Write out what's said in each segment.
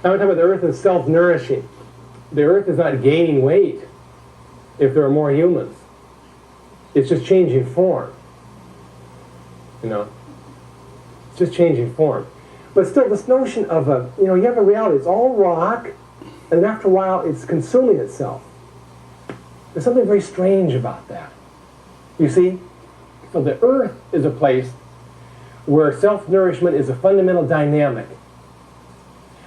I'm talking about the earth is self-nourishing. The earth is not gaining weight if there are more humans. It's just changing form. You know? It's just changing form. But still, this notion of you have a reality. It's all rock, and after a while, it's consuming itself. There's something very strange about that. You see? So the earth is a place where self-nourishment is a fundamental dynamic.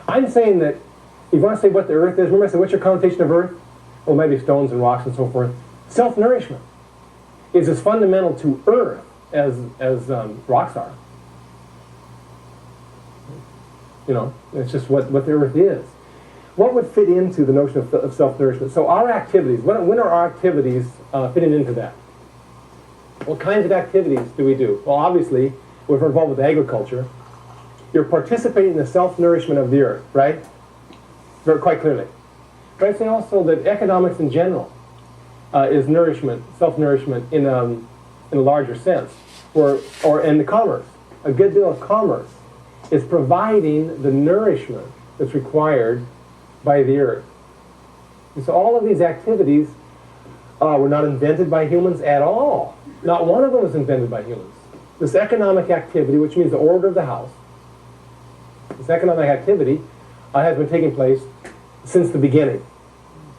I'm saying that, if you want to say what the earth is, remember I said, what's your connotation of earth? Well, maybe stones and rocks and so forth. Self-nourishment is as fundamental to earth as rocks are. You know, it's just what the earth is. What would fit into the notion of self-nourishment? So our activities, when are our activities fitting into that? What kinds of activities do we do? Well, obviously, if we're involved with agriculture, you're participating in the self-nourishment of the earth, right? Very quite clearly. But I'd say also that economics in general is nourishment, self-nourishment in a larger sense, or in the commerce. A good deal of commerce is providing the nourishment that's required by the earth. And so all of these activities were not invented by humans at all. Not one of them was invented by humans. This economic activity, which means the order of the house, this economic activity has been taking place since the beginning.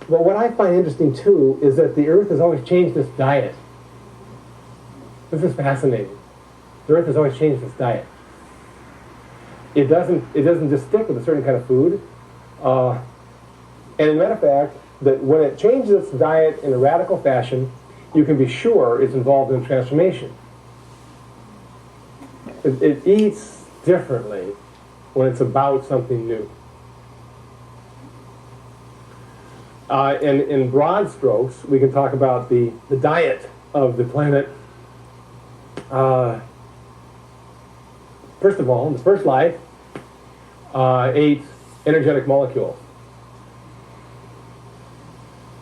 But what I find interesting too is that the earth has always changed its diet. This is fascinating. The earth has always changed its diet. It doesn't just stick with a certain kind of food. And as a matter of fact, that when it changes its diet in a radical fashion, you can be sure it's involved in transformation. It eats differently when it's about something new. And in broad strokes, we can talk about the diet of the planet. First of all, the first life ate energetic molecules.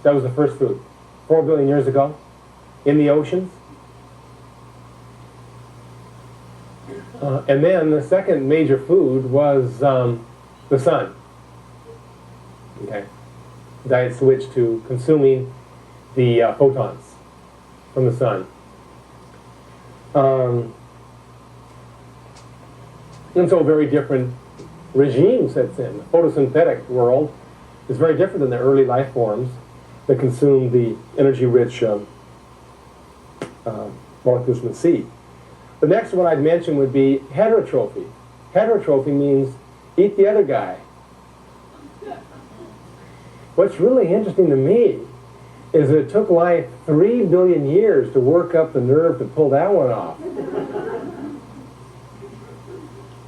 That was the first food. 4 billion years ago, in the oceans. And then the second major food was the sun. Okay. Diet switched to consuming the photons from the sun. And so a very different regime sets in. The photosynthetic world is very different than the early life forms that consume the energy-rich molecules from the sea. The next one I'd mention would be heterotrophy. Heterotrophy means eat the other guy. What's really interesting to me is that it took life 3 billion years to work up the nerve to pull that one off.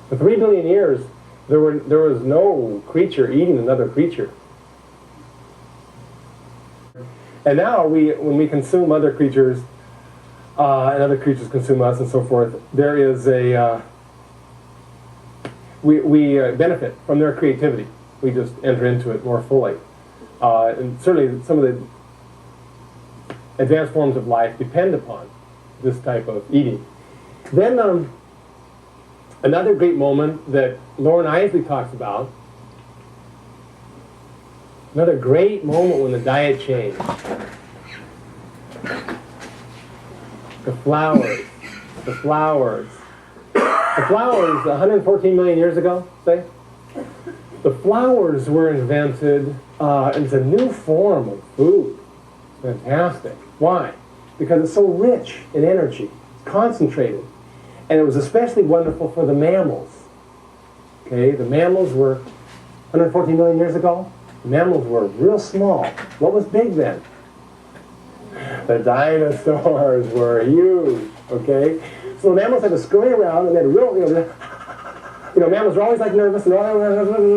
For 3 billion years, there was no creature eating another creature. And now, when we consume other creatures, and other creatures consume us and so forth, there is we benefit from their creativity. We just enter into it more fully. And certainly some of the advanced forms of life depend upon this type of eating. Then another great moment that Lauren Isley talks about, another great moment when the diet changed. The flowers 114 million years ago, say? The flowers were invented as a new form of food. Fantastic. Why? Because it's so rich in energy, concentrated. And it was especially wonderful for the mammals. Okay, the mammals were 114 million years ago. The mammals were real small. What was big then? The dinosaurs were huge. Okay, so the mammals had to scurry around and they had real, mammals are always like nervous and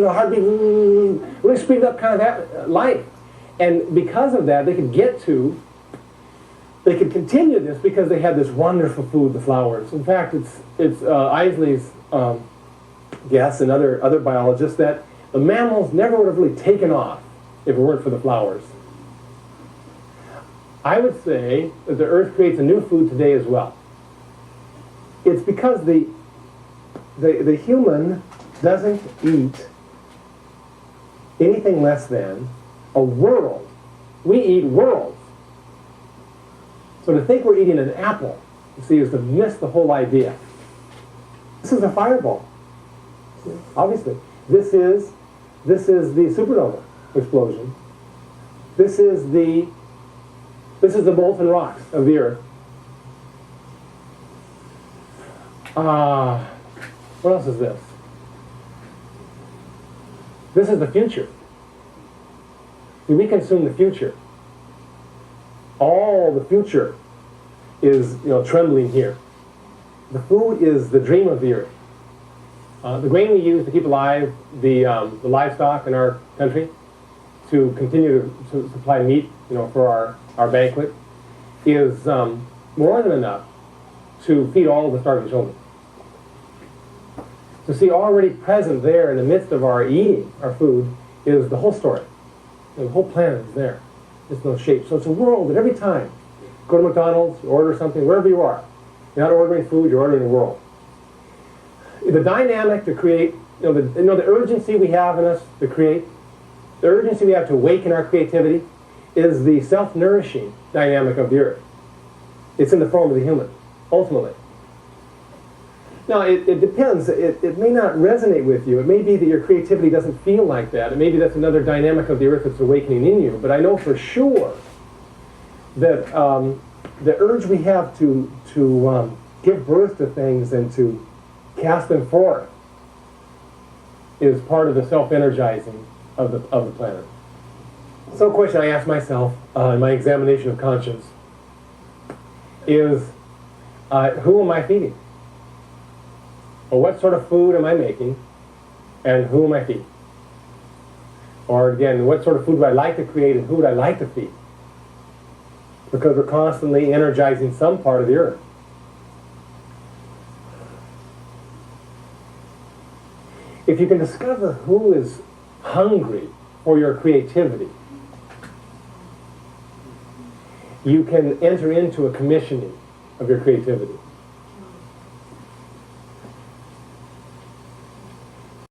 heartbeat, really speeded up kind of that life. And because of that, they could continue this because they had this wonderful food, the flowers. In fact, it's Isley's guess and other biologists that the mammals never would have really taken off if it weren't for the flowers. I would say that the earth creates a new food today as well. It's because the human doesn't eat anything less than a world. We eat worlds. So to think we're eating an apple, you see, is to miss the whole idea. This is a fireball. Obviously, this is the supernova explosion. This is the molten rocks of the Earth. What else is this? This is the future. We consume the future. All the future is, trembling here. The food is the dream of the earth. The grain we use to keep alive the livestock in our country, to continue to supply meat, for our banquet, is more than enough to feed all of the starving children. To see already present there in the midst of our eating our food is the whole story. The whole planet is there. It's no shape. So it's a world that every time you go to McDonald's, you order something, wherever you are, you're not ordering food, you're ordering a world. The dynamic to create, the urgency we have in us to create, the urgency we have to awaken our creativity is the self-nourishing dynamic of the earth. It's in the form of the human, ultimately. Now, it depends. It may not resonate with you. It may be that your creativity doesn't feel like that. And maybe that's another dynamic of the earth that's awakening in you. But I know for sure that the urge we have to give birth to things and to cast them forth is part of the self-energizing of the planet. So a question I ask myself in my examination of conscience is, who am I feeding? Or what sort of food am I making, and who am I feeding? Or again, what sort of food would I like to create, and who would I like to feed? Because we're constantly energizing some part of the earth. If you can discover who is hungry for your creativity, you can enter into a commissioning of your creativity.